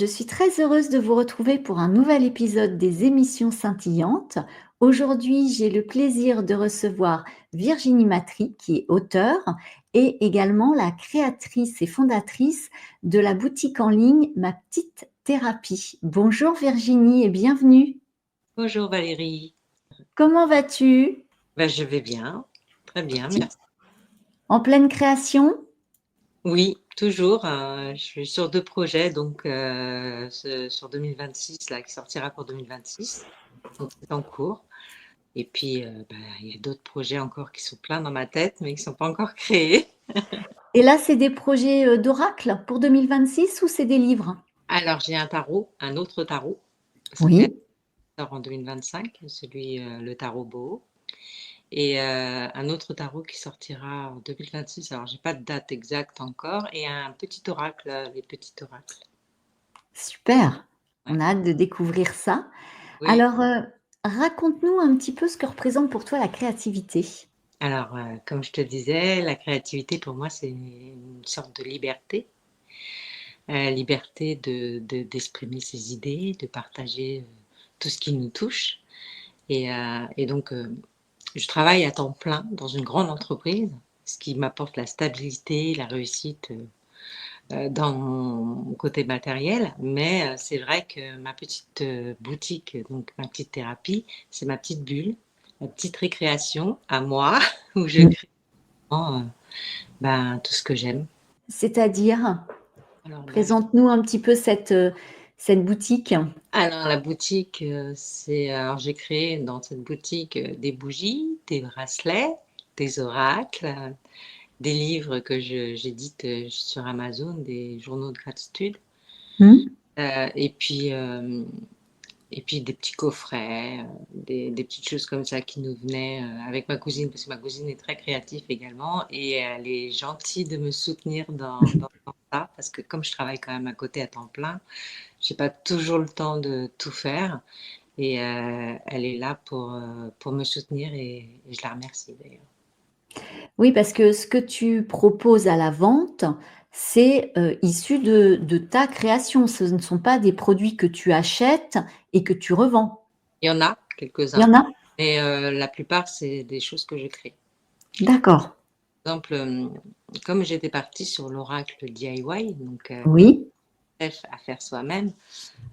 je suis très heureuse de vous retrouver pour un nouvel épisode des émissions scintillantes. Aujourd'hui, j'ai le plaisir de recevoir Virginie Matry, qui est auteure et également la créatrice et fondatrice de la boutique en ligne Ma Petite Thérapie. Bonjour Virginie et bienvenue. Bonjour Valérie. Comment vas-tu? Je vais bien, très bien, Tu- merci. En pleine création? Oui, toujours. Je suis sur deux projets, donc sur 2026, là, qui sortira pour 2026. Donc c'est en cours. Et puis, il y a d'autres projets encore qui sont pleins dans ma tête, mais qui ne sont pas encore créés. Et là, c'est des projets d'oracle pour 2026 ou c'est des livres? Alors, j'ai un tarot, un autre tarot, parce qu'il Oui. sort en 2025, celui, le tarot Beau. Et un autre tarot qui sortira en 2026. Alors, j'ai pas de date exacte encore. Et un petit oracle, les petits oracles. Super, Ouais. on a hâte de découvrir ça. Oui. Alors, raconte-nous un petit peu ce que représente pour toi la créativité. Alors, comme je te disais, la créativité pour moi, c'est une sorte de liberté. Liberté d'exprimer ses idées, de partager tout ce qui nous touche. Et donc, je travaille à temps plein dans une grande entreprise, ce qui m'apporte la stabilité, la réussite dans mon côté matériel. Mais c'est vrai que ma petite boutique, donc ma petite thérapie, c'est ma petite bulle, ma petite récréation à moi, où je Mmh. crée tout ce que j'aime. C'est-à-dire? Alors, Présente-nous un petit peu cette boutique. la boutique, alors j'ai créé dans cette boutique des bougies, des bracelets, des oracles, des livres que j'édite sur Amazon, des journaux de gratitude. Mmh. Euh, et puis, euh, Et puis des petits coffrets, des petites choses comme ça qui nous venaient avec ma cousine, parce que ma cousine est très créative également, et elle est gentille de me soutenir dans ça, parce que comme je travaille quand même à côté à temps plein, j'ai pas toujours le temps de tout faire, et elle est là pour me soutenir, et je la remercie d'ailleurs. Oui, parce que ce que tu proposes à la vente, c'est, issu de ta création. Ce ne sont pas des produits que tu achètes et que tu revends. Il y en a Il y quelques-uns, en a? mais la plupart, c'est des choses que je crée. D'accord. Par exemple, comme j'étais partie sur l'oracle DIY, donc Oui. à faire soi-même.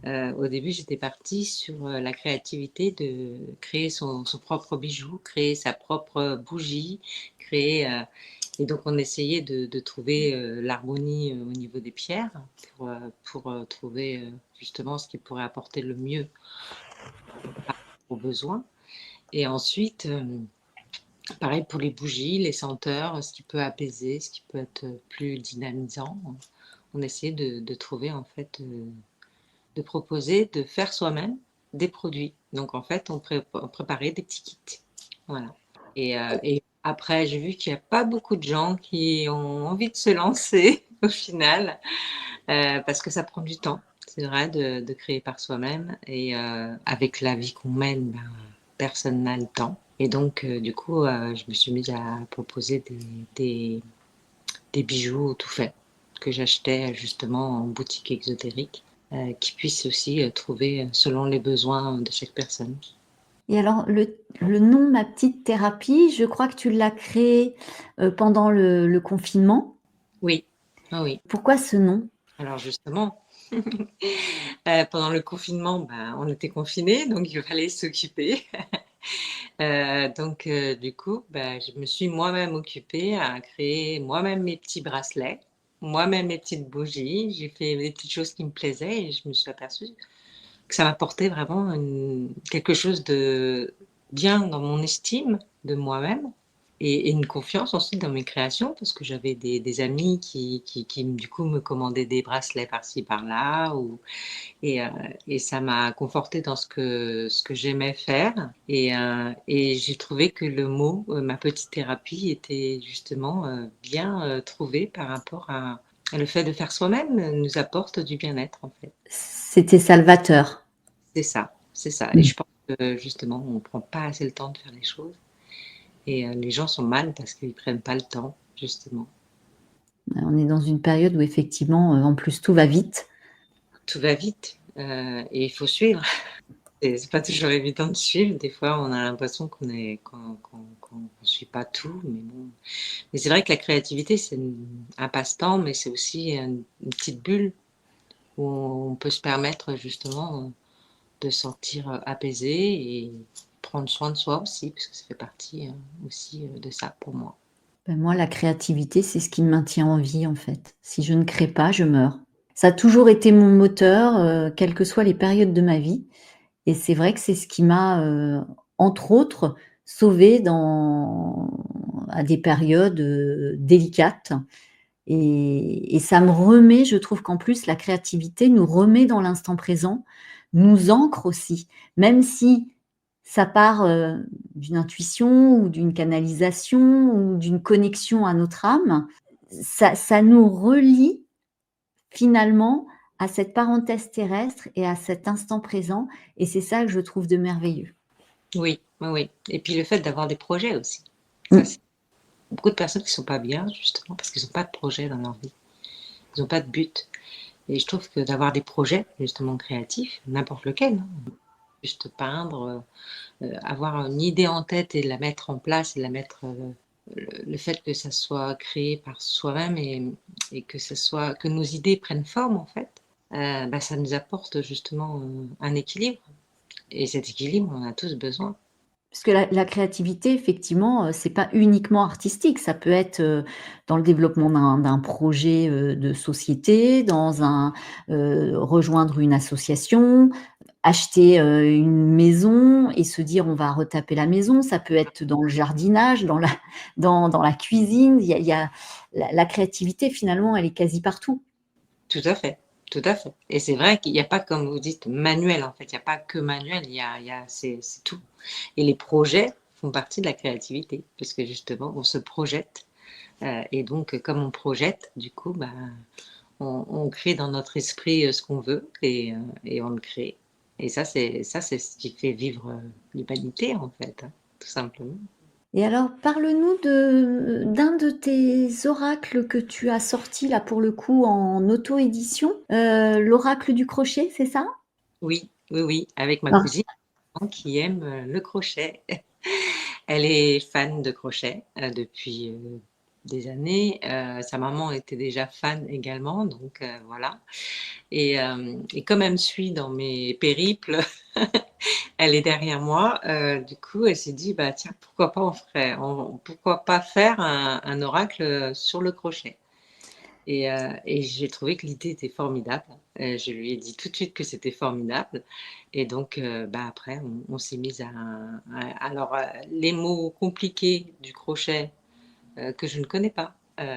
Au début, j'étais partie sur la créativité de créer son propre bijou, créer sa propre bougie, créer. Et donc, on essayait de trouver l'harmonie au niveau des pierres pour trouver justement ce qui pourrait apporter le mieux aux besoins. Et ensuite, pareil pour les bougies, les senteurs, ce qui peut apaiser, ce qui peut être plus dynamisant. On essayait de trouver en fait de proposer de faire soi-même des produits. Donc en fait, on préparait des petits kits. Voilà. Et après, j'ai vu qu'il n'y a pas beaucoup de gens qui ont envie de se lancer au final, parce que ça prend du temps. C'est vrai de créer par soi-même. Et avec la vie qu'on mène, personne n'a le temps. Et donc, du coup, je me suis mise à proposer des, des bijoux tout faits que j'achetais justement en boutique exotérique, qui puissent aussi trouver selon les besoins de chaque personne. Et alors le nom Ma Petite Thérapie, je crois que tu l'as créé, pendant le confinement. Oui, ah oui. Pourquoi ce nom? Alors justement, pendant le confinement, on était confinés, donc il fallait s'occuper. Du coup, je me suis moi-même occupée à créer moi-même mes petits bracelets, moi-même mes petites bougies. J'ai fait des petites choses qui me plaisaient et je me suis aperçue que ça m'apportait vraiment quelque chose de bien dans mon estime de moi-même et une confiance ensuite dans mes créations parce que j'avais des amis qui, du coup me commandaient des bracelets par-ci par-là et, euh, et ça m'a confortée dans ce que j'aimais faire et j'ai trouvé que le mot ma petite thérapie était justement bien trouvé par rapport à le fait de faire soi-même nous apporte du bien-être en fait. C'était salvateur. C'est ça, c'est ça. Et Mmh. je pense que justement, on ne prend pas assez le temps de faire les choses. Et les gens sont mal parce qu'ils ne prennent pas le temps, justement. On est dans une période où effectivement, en plus tout va vite. tout va vite et il faut suivre. Et c'est pas toujours évident de suivre. Des fois, on a l'impression qu'on suit pas tout, mais bon. Mais c'est vrai que la créativité, c'est un passe-temps, mais c'est aussi une petite bulle où on peut se permettre justement de se sentir apaisé et prendre soin de soi aussi, parce que ça fait partie aussi de ça pour moi. Ben, moi, la créativité, c'est ce qui me maintient en vie, en fait. Si je ne crée pas, je meurs. Ça a toujours été mon moteur, quelles que soient les périodes de ma vie et c'est vrai que c'est ce qui m'a, entre autres, sauvée à des périodes, délicates et ça me remet je trouve qu'en plus la créativité nous remet dans l'instant présent, nous ancre aussi. Même si ça part, d'une intuition ou d'une canalisation ou d'une connexion à notre âme, ça nous relie finalement à cette parenthèse terrestre et à cet instant présent et c'est ça que je trouve de merveilleux. Oui, oui, oui. Et puis le fait d'avoir des projets aussi. Ça, Mmh. c'est beaucoup de personnes qui sont pas bien, justement, parce qu'ils ont pas de projet dans leur vie. Ils ont pas de but. Et je trouve que d'avoir des projets, justement, créatifs, n'importe lequel, hein, juste peindre, avoir une idée en tête et la mettre en place et la mettre, le fait que ça soit créé par soi-même et que nos idées prennent forme, en fait, bah, ça nous apporte justement, un équilibre et cet équilibre, on en a tous besoin. Parce que la créativité effectivement, c'est pas uniquement artistique, ça peut être, dans le développement d'un projet, de société, rejoindre une association, acheter, une maison et se dire: «On va retaper la maison». Ça peut être dans le jardinage, dans la cuisine, il y a la créativité finalement, elle est quasi partout. Tout à fait, tout à fait. Et c'est vrai qu'il n'y a pas, comme vous dites, manuel en fait. Il n'y a pas que manuel, c'est tout. Et les projets font partie de la créativité, parce que justement, on se projette. Et donc, comme on projette, du coup, bah, on crée dans notre esprit ce qu'on veut et on le crée. Et ça, c'est ce qui fait vivre l'humanité, en fait, hein, tout simplement. Et alors, parle-nous d'un de tes oracles que tu as sorti là pour le coup en auto-édition, l'oracle du crochet, c'est ça? Oui, oui, oui, avec ma Ah. cousine qui aime le crochet. Elle est fan de crochet depuis des années. Sa maman était déjà fan également, donc voilà. Et comme elle me suit dans mes périples, elle est derrière moi. Du coup, elle s'est dit, bah tiens, pourquoi pas faire un oracle sur le crochet. Et j'ai trouvé que l'idée était formidable. Je lui ai dit tout de suite que c'était formidable. Et donc, bah, après, on s'est mis alors, les mots compliqués du crochet que je ne connais pas,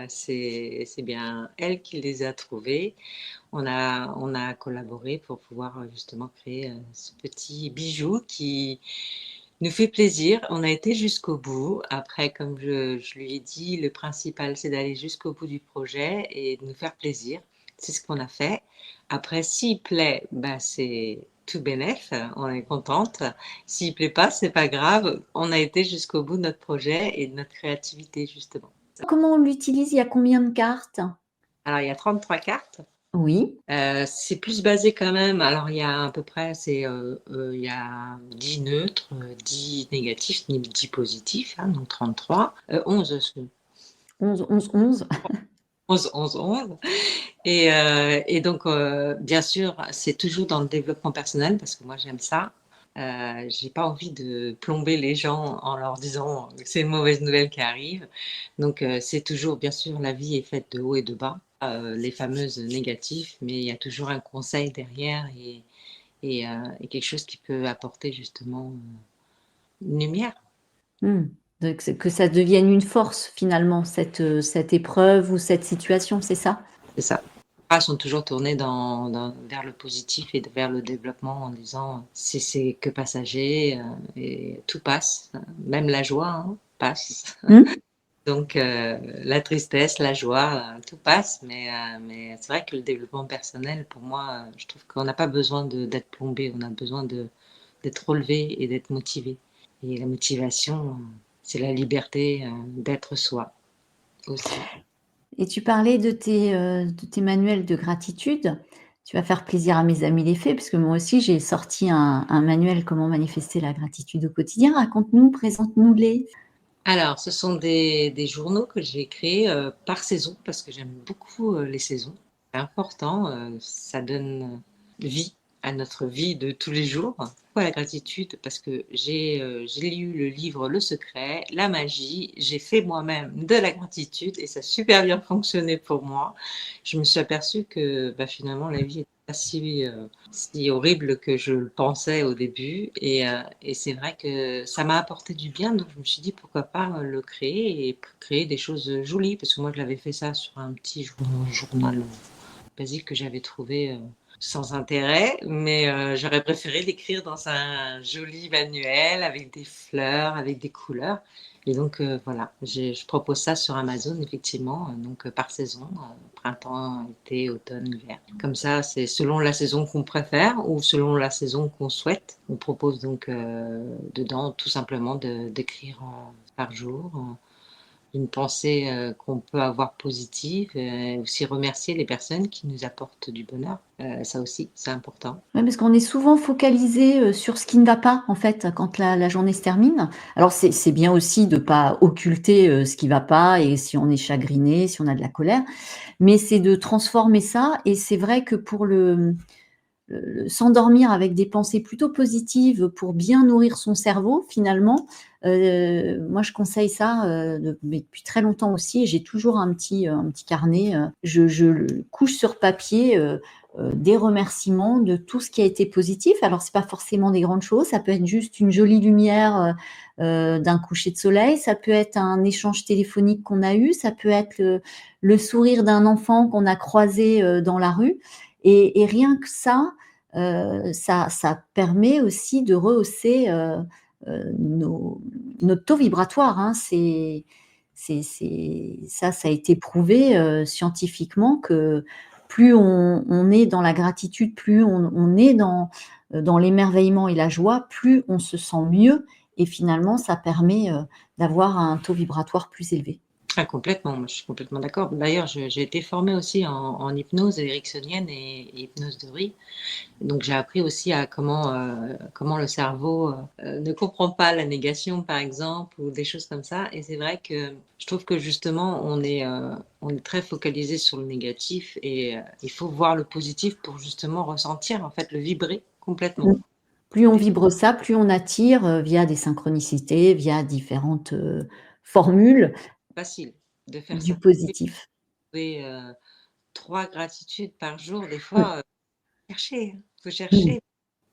c'est bien elle qui les a trouvés. On a collaboré pour pouvoir justement créer ce petit bijou qui nous fait plaisir. On a été jusqu'au bout. Après, comme je lui ai dit, le principal, c'est d'aller jusqu'au bout du projet et de nous faire plaisir. C'est ce qu'on a fait. Après, s'il plaît, bah, c'est tout bénef, on est contente. S'il plaît pas, c'est pas grave. On a été jusqu'au bout de notre projet et de notre créativité, justement. Comment on l'utilise? Il y a combien de cartes? Alors, il y a 33 cartes. Oui. C'est plus basé quand même. Alors, il y a à peu près, il y a 10 neutres, 10 négatifs, 10 positifs, hein, donc 33. 11, 11, 11, 11. 11, 11, 11. Et donc, bien sûr, c'est toujours dans le développement personnel parce que moi, j'aime ça. J'ai pas envie de plomber les gens en leur disant que c'est une mauvaise nouvelle qui arrive. Donc, c'est toujours, bien sûr, la vie est faite de hauts et de bas, les fameuses négatifs, mais il y a toujours un conseil derrière et quelque chose qui peut apporter justement une lumière. Mmh. Donc c'est que ça devienne une force finalement cette épreuve ou cette situation, c'est ça? C'est ça. Les bras sont toujours tournés vers le positif et vers le développement en disant c'est que passager et tout passe, même la joie hein, passe. Mmh. Donc la tristesse, la joie, tout passe, mais c'est vrai que le développement personnel, pour moi, je trouve qu'on n'a pas besoin d'être plombé, on a besoin d'être relevé et d'être motivé. Et la motivation, c'est la liberté d'être soi aussi. Et tu parlais de tes manuels de gratitude. Tu vas faire plaisir à mes amis les fées, parce que moi aussi j'ai sorti un manuel comment manifester la gratitude au quotidien. Raconte-nous, présente-nous-les. Alors, ce sont des journaux que j'ai créés par saison parce que j'aime beaucoup les saisons. C'est important, ça donne vie à notre vie de tous les jours. Pourquoi la gratitude? Parce que j'ai lu le livre Le Secret, la magie, j'ai fait moi-même de la gratitude et ça a super bien fonctionné pour moi. Je me suis aperçue que finalement la vie est pas si horrible que je le pensais au début. Et c'est vrai que ça m'a apporté du bien, donc je me suis dit pourquoi pas le créer et créer des choses jolies, parce que moi je l'avais fait ça sur un petit journal basique que j'avais trouvé sans intérêt, mais j'aurais préféré l'écrire dans un joli manuel avec des fleurs, avec des couleurs. Et donc voilà, je propose ça sur Amazon effectivement, donc par saison, printemps, été, automne, hiver. Comme ça, c'est selon la saison qu'on préfère ou selon la saison qu'on souhaite. On propose donc dedans tout simplement d'écrire par jour une pensée qu'on peut avoir positive, aussi remercier les personnes qui nous apportent du bonheur. Ça aussi, c'est important. Ouais, parce qu'on est souvent focalisé sur ce qui ne va pas, en fait, quand la journée se termine. Alors, c'est bien aussi de ne pas occulter ce qui ne va pas et si on est chagriné, si on a de la colère, mais c'est de transformer ça. Et c'est vrai que pour s'endormir avec des pensées plutôt positives pour bien nourrir son cerveau, finalement, moi je conseille ça mais depuis très longtemps aussi. J'ai toujours un petit carnet. Je le couche sur papier des remerciements de tout ce qui a été positif. Alors, c'est pas forcément des grandes choses. Ça peut être juste une jolie lumière d'un coucher de soleil. Ça peut être un échange téléphonique qu'on a eu. Ça peut être le sourire d'un enfant qu'on a croisé dans la rue. Et rien que ça, ça permet aussi de rehausser notre taux vibratoire. Hein. Ça a été prouvé scientifiquement que plus on est dans la gratitude, plus on est dans l'émerveillement et la joie, plus on se sent mieux. Et finalement, ça permet d'avoir un taux vibratoire plus élevé. Ah, complètement, moi je suis complètement d'accord. D'ailleurs, j'ai été formée aussi en hypnose ericksonienne et hypnose de riz. Donc j'ai appris aussi à comment le cerveau ne comprend pas la négation, par exemple, ou des choses comme ça. Et c'est vrai que je trouve que justement, on est très focalisé sur le négatif et il faut voir le positif pour justement ressentir, en fait, le vibrer complètement. Plus on vibre ça, plus on attire via des synchronicités, via différentes formules Facile de faire du ça. positif. Trouver 3 gratitudes par jour, des Mm. fois, chercher, faut Mm. chercher.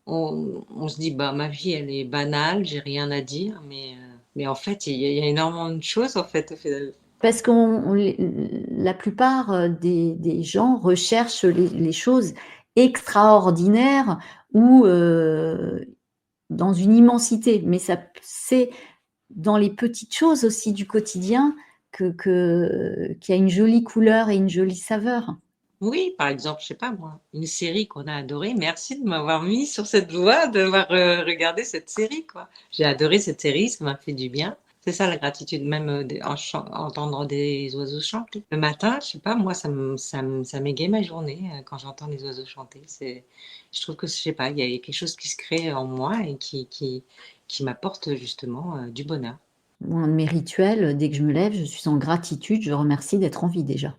On se dit, bah, ma vie, elle est banale, j'ai rien à dire, mais en fait, il y a énormément de choses, en fait, au final. Parce la plupart des gens recherchent les choses extraordinaires ou dans une immensité, mais c'est dans les petites choses aussi du quotidien qu'il y a une jolie couleur et une jolie saveur. Oui, par exemple, je sais pas moi, une série qu'on a adorée. Merci de m'avoir mis sur cette voie, de m'avoir regardé cette série, quoi. J'ai adoré cette série, ça m'a fait du bien. C'est ça la gratitude, même entendre des oiseaux chanter. Le matin, je sais pas, moi, ça m'égaye ma journée quand j'entends les oiseaux chanter. Je trouve que, je sais pas, il y a quelque chose qui se crée en moi et qui m'apporte justement du bonheur. Moi, un de mes rituels, dès que je me lève, je suis en gratitude, je remercie d'être en vie déjà.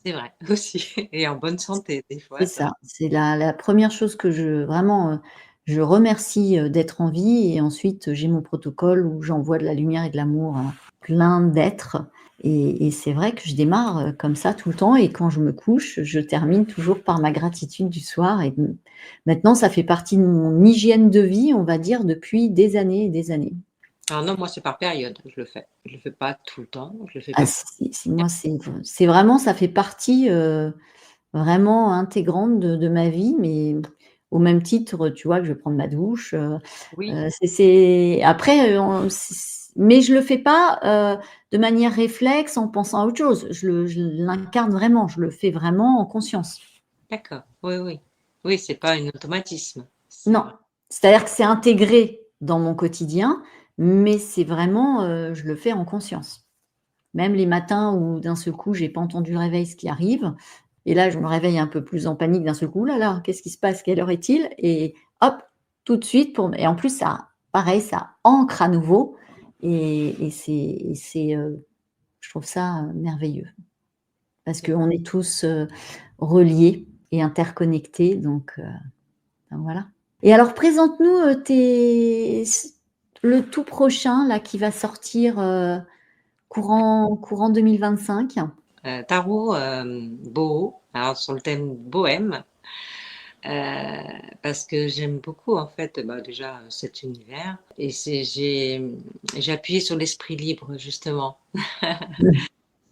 C'est vrai, aussi. Et en bonne santé, des C'est fois, ça. ça, c'est la première chose que je remercie d'être en vie et ensuite j'ai mon protocole où j'envoie de la lumière et de l'amour à plein d'êtres et c'est vrai que je démarre comme ça tout le temps et quand je me couche, je termine toujours par ma gratitude du soir et maintenant ça fait partie de mon hygiène de vie, on va dire, depuis des années et des années. Alors non, moi, c'est par période, je le fais. Je le fais pas tout le temps, je le fais Ah pas. si moi c'est vraiment ça fait partie, vraiment intégrante de ma vie, mais au même titre, tu vois, que je vais prendre ma douche, Oui, c'est après, mais je le fais pas, de manière réflexe en pensant à autre chose. Je l'incarne vraiment, je le fais vraiment en conscience. d'accord. Oui, oui. Oui, c'est pas un automatisme. C'est Non, vrai. c'est-à-dire que c'est intégré dans mon quotidien, mais c'est vraiment, je le fais en conscience. Même les matins où d'un seul coup, j'ai pas entendu le réveil, ce qui arrive, Et là, je me réveille un peu plus en panique d'un seul coup. «Ouh là là, qu'est-ce qui se passe? Quelle heure est-il?» Et hop, tout de suite et en plus ça pareil, ça ancre à nouveau et je trouve ça, merveilleux parce qu'on est tous, reliés et interconnectés donc voilà. Et alors présente-nous, tes le tout prochain là qui va sortir, courant 2025. Tarot, boho, alors sur le thème bohème, parce que j'aime beaucoup en fait, bah, déjà cet univers et j'ai appuyé sur l'esprit libre justement,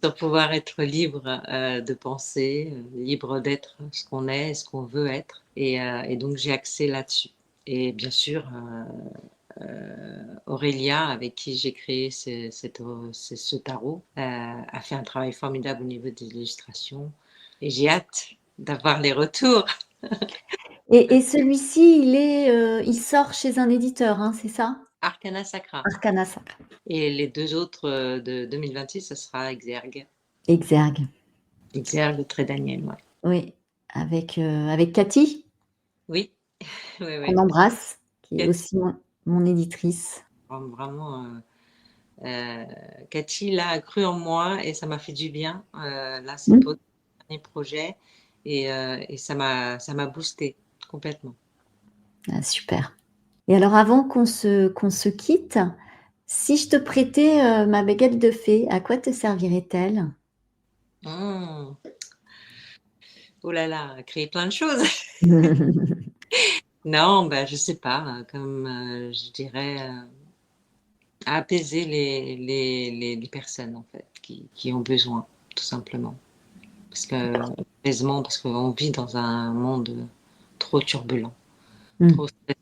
sur pouvoir être libre, de penser, libre d'être ce qu'on est, ce qu'on veut être et donc j'ai axé là-dessus et bien sûr, Aurélia, avec qui j'ai créé ce tarot, a fait un travail formidable au niveau des illustrations et j'ai hâte d'avoir les retours. Et celui-ci, il sort chez un éditeur, hein, c'est ça? Arcana Sacra. Arcana Sacra. Et les deux autres de 2026, ça sera Exergue. Exergue. Exergue, Trait Daniel, ouais. Oui, avec Cathy, Oui, oui, qu'on oui. embrasse, qui est aussi mon éditrice. Vraiment, Cathy, là, a cru en moi et ça m'a fait du bien. Là, c'est Mmh. pour le dernier projet et ça m'a boosté complètement. Ah super. Et alors avant qu'on se quitte, si je te prêtais, ma baguette de fée, à quoi te servirait-elle? Mmh. Oh là là, créer plein de choses. Non, bah, je sais pas, comme je dirais, apaiser les personnes en fait qui ont besoin, tout simplement. Parce que apaisement, parce qu'on vit dans un monde trop turbulent, Mmh. trop stressé,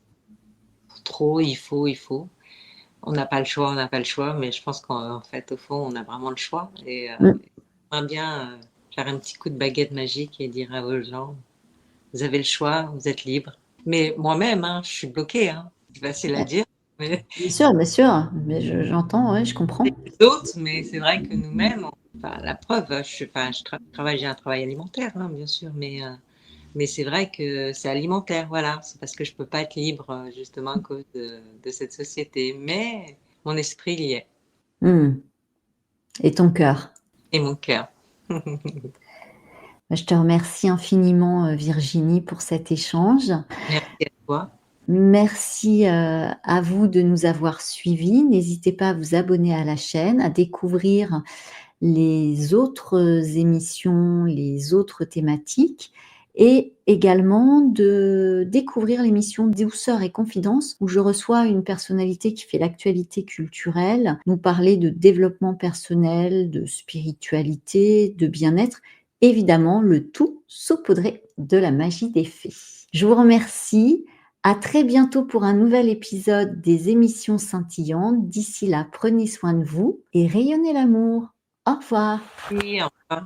trop il faut. On n'a pas le choix, on n'a pas le choix, mais je pense qu'en fait, au fond, on a vraiment le choix. Et Mmh. j'aimerais bien faire un petit coup de baguette magique et dire aux gens, vous avez le choix, vous êtes libre. Mais moi-même, hein, je suis bloquée, hein. C'est facile à dire, mais Bien sûr, mais j'entends, ouais, je comprends. d'autres, mais c'est vrai que nous-mêmes, enfin, la preuve, je travaille, j'ai un travail alimentaire, hein, bien sûr, mais c'est vrai que c'est alimentaire, voilà. C'est parce que je peux pas être libre, justement, à cause de cette société. Mais mon esprit y est, Mmh. Et ton cœur. et mon cœur. Je te remercie infiniment, Virginie, pour cet échange. Merci à toi. Merci, à vous de nous avoir suivis. N'hésitez pas à vous abonner à la chaîne, à découvrir les autres émissions, les autres thématiques et également de découvrir l'émission Douceur et Confidence où je reçois une personnalité qui fait l'actualité culturelle, nous parler de développement personnel, de spiritualité, de bien-être, évidemment le tout saupoudré de la magie des fées. Je vous remercie, à très bientôt pour un nouvel épisode des émissions scintillantes. D'ici là, prenez soin de vous et rayonnez l'amour. Au revoir. Oui, au revoir.